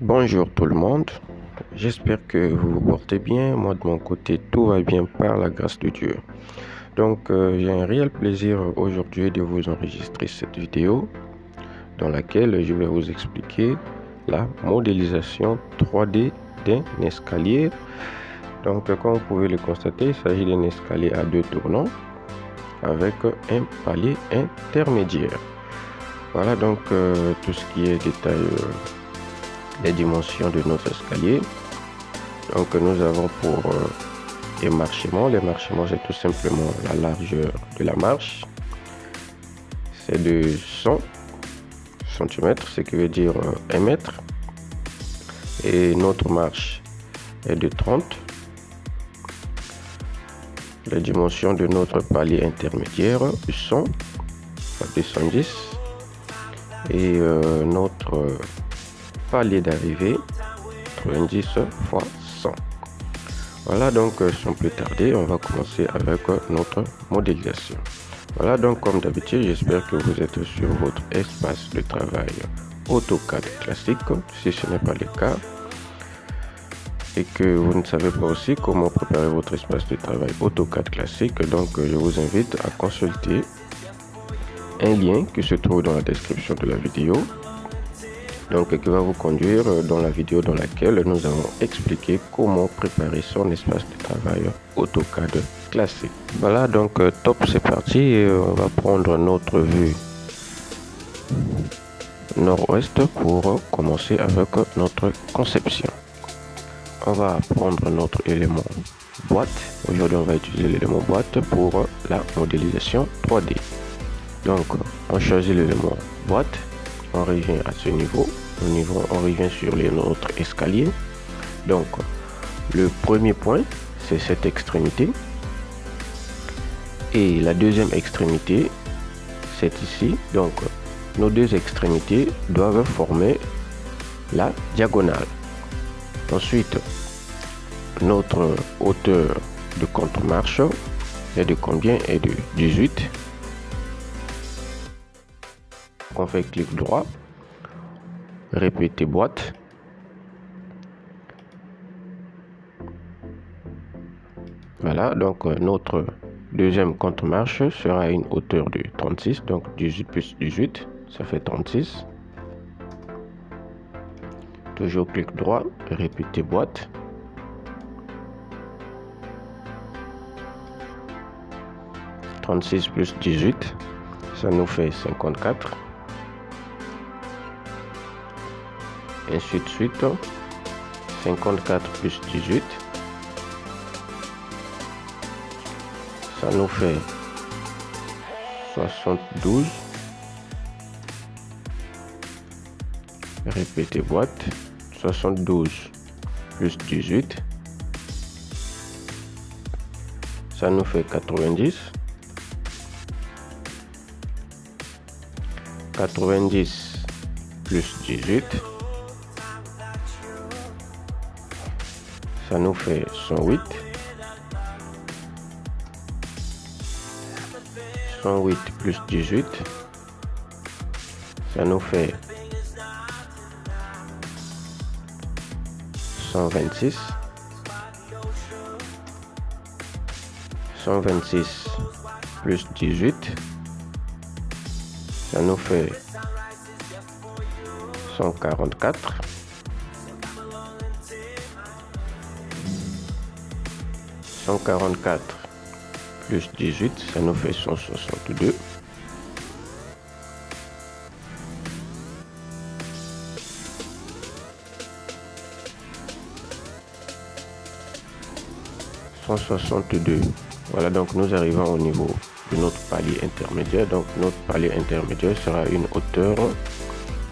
Bonjour tout le monde, j'espère que vous vous portez bien. Moi de mon côté tout va bien par la grâce de Dieu. Donc j'ai un réel plaisir aujourd'hui de vous enregistrer cette vidéo dans laquelle je vais vous expliquer la modélisation 3D d'un escalier. Donc comme vous pouvez le constater, il s'agit d'un escalier à 2 tournants avec un palier intermédiaire. Voilà donc tout ce qui est détail les dimensions de notre escalier. Donc nous avons pour les marchements c'est tout simplement la largeur de la marche, c'est de 100 cm, ce qui veut dire 1 mètre, et notre marche est de 30. Les dimensions de notre palier intermédiaire 100 x 210 et notre palier d'arrivée 90 x 100. Voilà donc sans plus tarder, on va commencer avec notre modélisation. Voilà donc comme d'habitude, j'espère que vous êtes sur votre espace de travail AutoCAD classique. Si ce n'est pas le cas et que vous ne savez pas aussi comment préparer votre espace de travail AutoCAD classique, donc je vous invite à consulter un lien qui se trouve dans la description de la vidéo, donc qui va vous conduire dans la vidéo dans laquelle nous allons expliquer comment préparer son espace de travail AutoCAD classique. Voilà donc top, c'est parti. On va prendre notre vue nord-ouest pour commencer avec notre conception. On va prendre notre élément boîte. Aujourd'hui on va utiliser l'élément boîte pour la modélisation 3D. Donc on choisit l'élément boîte, on revient à ce niveau, on revient sur notre escalier. Donc le premier point c'est cette extrémité et la deuxième extrémité c'est ici. Donc nos deux extrémités doivent former la diagonale. Ensuite notre hauteur de contre-marche est de combien? Est de 18. On fait clic droit, répéter boîte, voilà. Donc notre deuxième contre-marche sera à une hauteur de 36, donc 18 plus 18 ça fait 36. Toujours clic droit, répéter boîte, « 36 plus 18 ça nous fait 54. Ainsi de suite. 54 plus 18 ça nous fait 72. Répétez boîte, 72 plus 18 ça nous fait 90. 90 plus 18 ça nous fait 108. 108 plus 18 ça nous fait 126. 126 plus 18 ça nous fait 144. 144 plus 18 ça nous fait 162. 162. Voilà donc nous arrivons au niveau de notre palier intermédiaire. Donc notre palier intermédiaire sera une hauteur,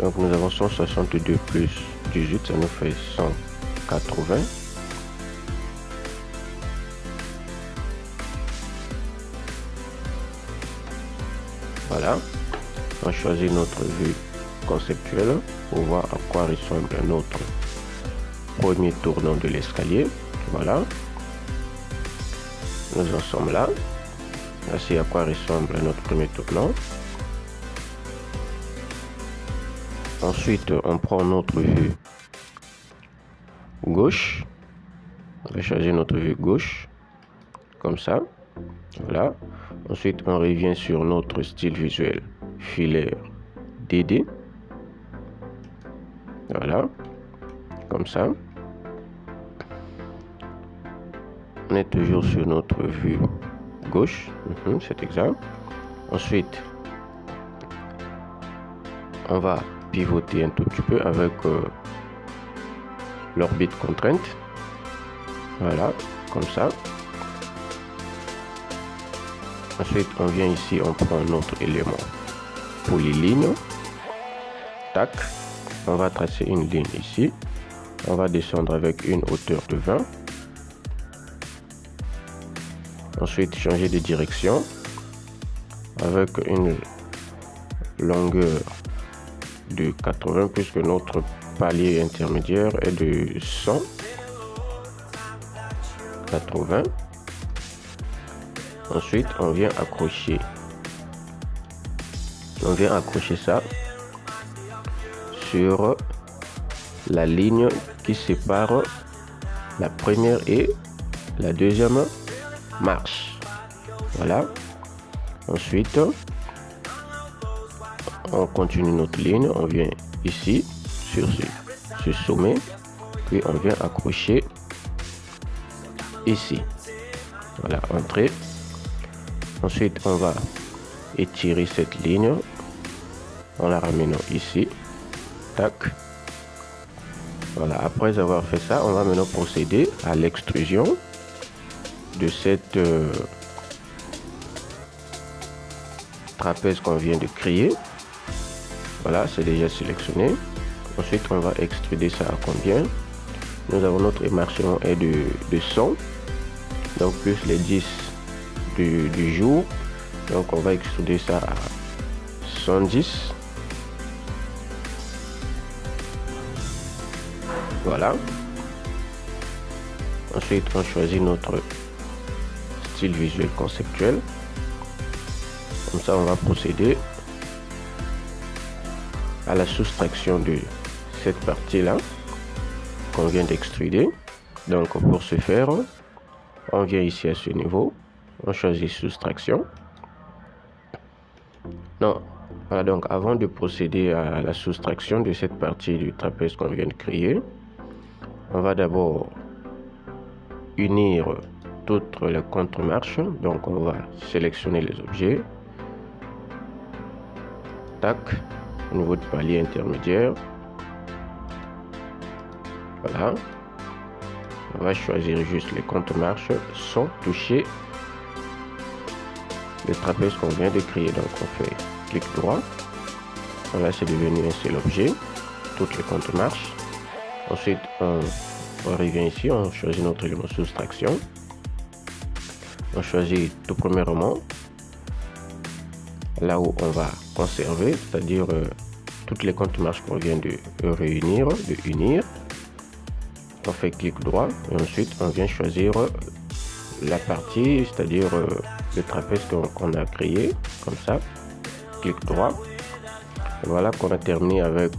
donc nous avons 162 plus 18 ça nous fait 180. Voilà, on choisit notre vue conceptuelle pour voir à quoi ressemble notre premier tournant de l'escalier. Voilà, nous en sommes là. Voici à quoi ressemble notre premier tournant. Ensuite, on prend notre vue gauche. On va choisir notre vue gauche, comme ça. Voilà. Ensuite, on revient sur notre style visuel filaire DD. Voilà, comme ça. On est toujours sur notre vue gauche, c'est exact. Ensuite, on va pivoter un tout petit peu avec l'orbite contrainte. Voilà, comme ça. Ensuite, on vient ici, on prend notre élément polyligne. Tac. On va tracer une ligne ici. On va descendre avec une hauteur de 20. Ensuite, changer de direction avec une longueur de 80 puisque notre palier intermédiaire est de 180. Ensuite, on vient accrocher ça sur la ligne qui sépare la première et la deuxième marche. Voilà. Ensuite, on continue notre ligne, on vient ici sur ce sommet, puis on vient accrocher ici. Voilà, entrée. Ensuite, on va étirer cette ligne en la ramenant ici. Tac. Voilà, après avoir fait ça, on va maintenant procéder à l'extrusion de cette trapèze qu'on vient de créer. Voilà, c'est déjà sélectionné. Ensuite, on va extruder ça à combien? Nous avons notre émarchement est de 100, donc plus les 10 du jour. Donc, on va extruder ça à 110. Voilà. Ensuite, on choisit notre style visuel conceptuel. Comme ça, on va procéder à la soustraction de cette partie-là qu'on vient d'extruder. Donc, pour ce faire, on vient ici à ce niveau. On choisit soustraction. Non. Voilà, donc avant de procéder à la soustraction de cette partie du trapèze qu'on vient de créer, on va d'abord unir toutes les contre-marches. Donc on va sélectionner les objets. Tac, au niveau du palier intermédiaire. Voilà. On va choisir juste les contre-marches sans toucher le trapèze qu'on vient de créer. Donc on fait clic droit. Voilà, c'est devenu un seul objet. Toutes les contre-marches. Ensuite, on revient ici, on choisit notre élément soustraction. On choisit tout premièrement là où on va conserver, c'est-à-dire toutes les contre-marches qu'on vient de réunir, de unir. On fait clic droit et ensuite on vient choisir la partie, c'est-à-dire le trapèze qu'on a créé, comme ça. Clic droit. Et voilà qu'on a terminé avec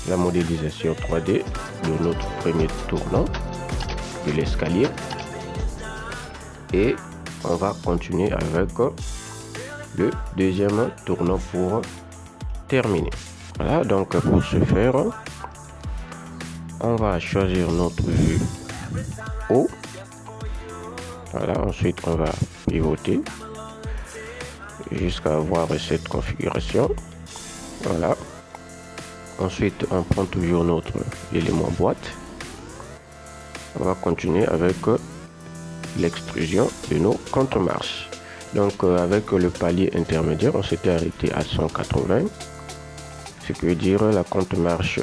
la modélisation 3D de notre premier tournant de l'escalier. Et on va continuer avec le deuxième tournant pour terminer. Voilà, donc pour ce faire, on va choisir notre vue haut. Voilà, ensuite on va pivoter jusqu'à avoir cette configuration. Voilà. Ensuite, on prend toujours notre élément boîte. On va continuer avec l'extrusion de nos contre-marches. Donc, avec le palier intermédiaire, on s'était arrêté à 180. Ce qui veut dire la contre-marche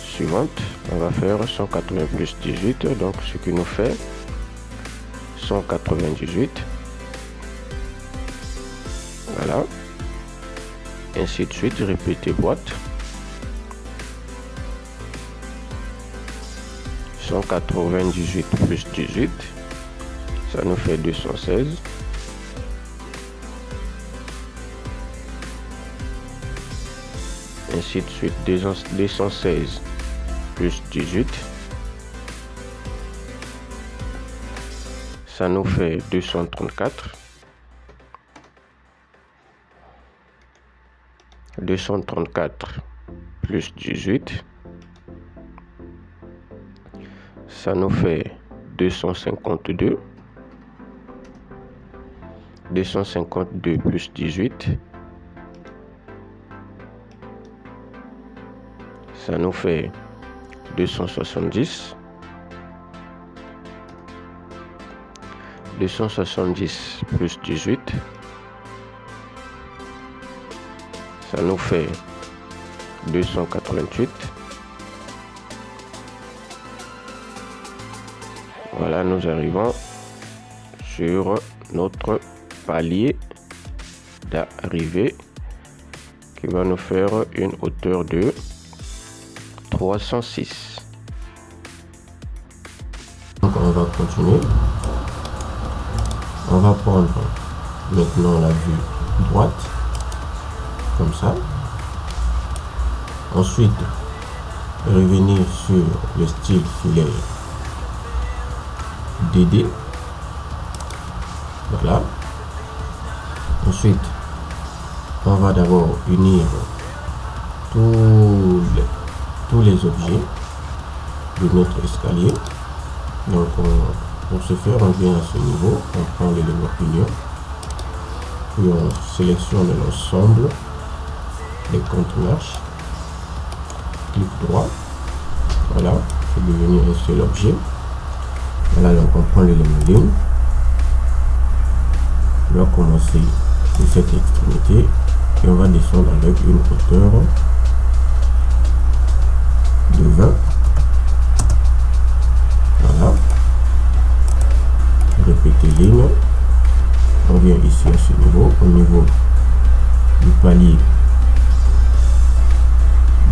suivante, on va faire 180 plus 18. Donc, ce qui nous fait 198. Voilà. Ainsi de suite, répétez boîte. 198 plus 18, ça nous fait 216. Ainsi de suite, 216 plus 18, Ça nous fait 234. 234 plus 18. Ça nous fait 252. 252 plus 18. Ça nous fait 270. 270 plus 18. Ça nous fait 288. Voilà, nous arrivons sur notre palier d'arrivée qui va nous faire une hauteur de 306. Donc on va continuer. On va prendre maintenant la vue droite comme ça. Ensuite revenir sur le style filaire DD. Voilà. Ensuite, on va d'abord unir tous les objets de notre escalier. Donc, pour ce faire, on vient à ce niveau, on prend l'élément union, puis on sélectionne l'ensemble des comptes marches, clic droit, voilà, pour devenir un seul objet. Voilà, donc on prend l'élément ligne, on va commencer de cette extrémité et on va descendre avec une hauteur de 20. Voilà, répéter ligne, on vient ici à ce niveau, au niveau du palier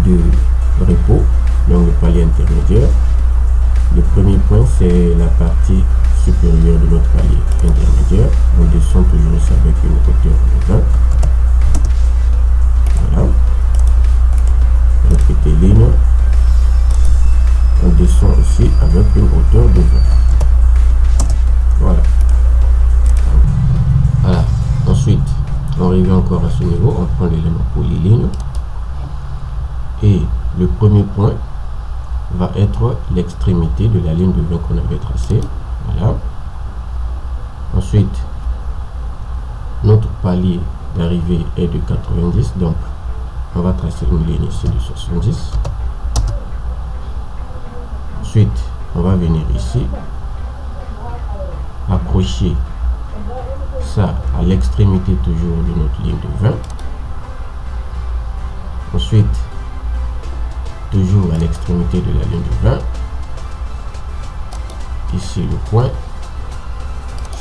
de repos, donc le palier intermédiaire. Le premier point, c'est la partie supérieure de notre palier intermédiaire. On descend toujours ici avec une hauteur de 20. Voilà. Répéter ligne. On descend ici avec une hauteur de 20. Voilà. Voilà. Ensuite, on revient encore à ce niveau. On prend l'élément polyligne. Et le premier point va être l'extrémité de la ligne de 20 qu'on avait tracée. Voilà. Ensuite, notre palier d'arrivée est de 90, donc on va tracer une ligne ici de 70. Ensuite, on va venir ici, accrocher ça à l'extrémité toujours de notre ligne de 20. Ensuite, toujours à l'extrémité de la ligne de 20, ici le point,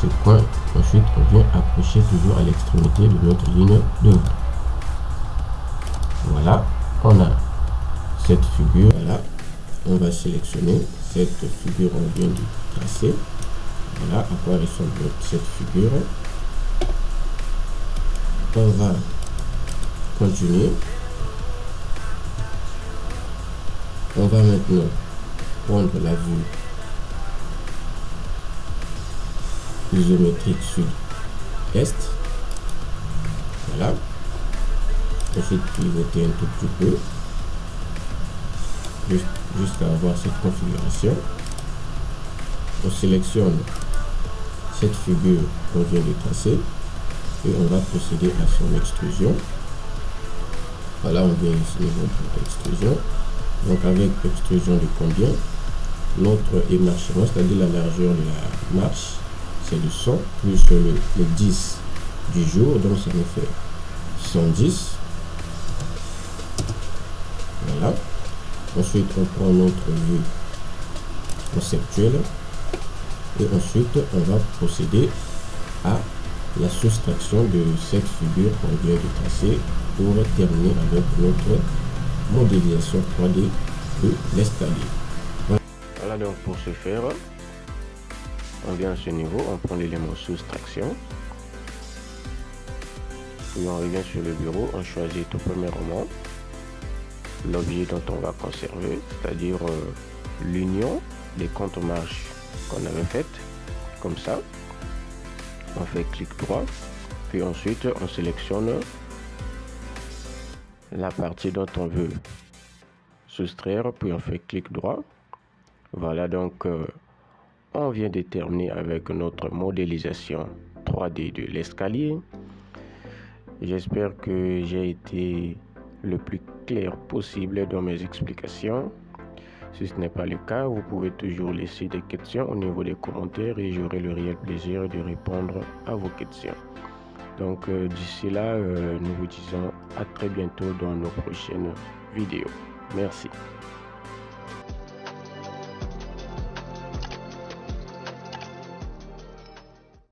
ce point, ensuite on vient accrocher toujours à l'extrémité de notre ligne de 20. Voilà, on a cette figure. Voilà, on va sélectionner cette figure, on vient de tracer. Voilà à quoi ressemble cette figure. On va continuer. On va maintenant prendre la vue isométrique sud-est. Voilà. Ensuite, pivoter un tout petit peu jusqu'à avoir cette configuration. On sélectionne cette figure qu'on vient de tracer et on va procéder à son extrusion. Voilà, on vient ici pour l'extrusion. Donc avec extrusion de combien? Notre émarchement, c'est-à-dire la largeur de la marche, c'est de 100 plus le 10 du jour, donc ça nous fait 110. Voilà. Ensuite, on prend notre vue conceptuelle et ensuite on va procéder à la soustraction de cette figure qu'on vient de tracer pour terminer avec notre modélisation 3D de l'escalier. Voilà, donc pour ce faire, on vient à ce niveau, on prend l'élément soustraction, puis on revient sur le bureau, on choisit tout premièrement l'objet dont on va conserver, c'est-à-dire l'union des comptes marches qu'on avait fait, comme ça. On fait clic droit, puis ensuite on sélectionne la partie dont on veut soustraire, puis on fait clic droit. Voilà, donc on vient de terminer avec notre modélisation 3D de l'escalier. J'espère que j'ai été le plus clair possible dans mes explications. Si ce n'est pas le cas, vous pouvez toujours laisser des questions au niveau des commentaires et j'aurai le réel plaisir de répondre à vos questions. Donc d'ici là, nous vous disons à très bientôt dans nos prochaines vidéos. Merci.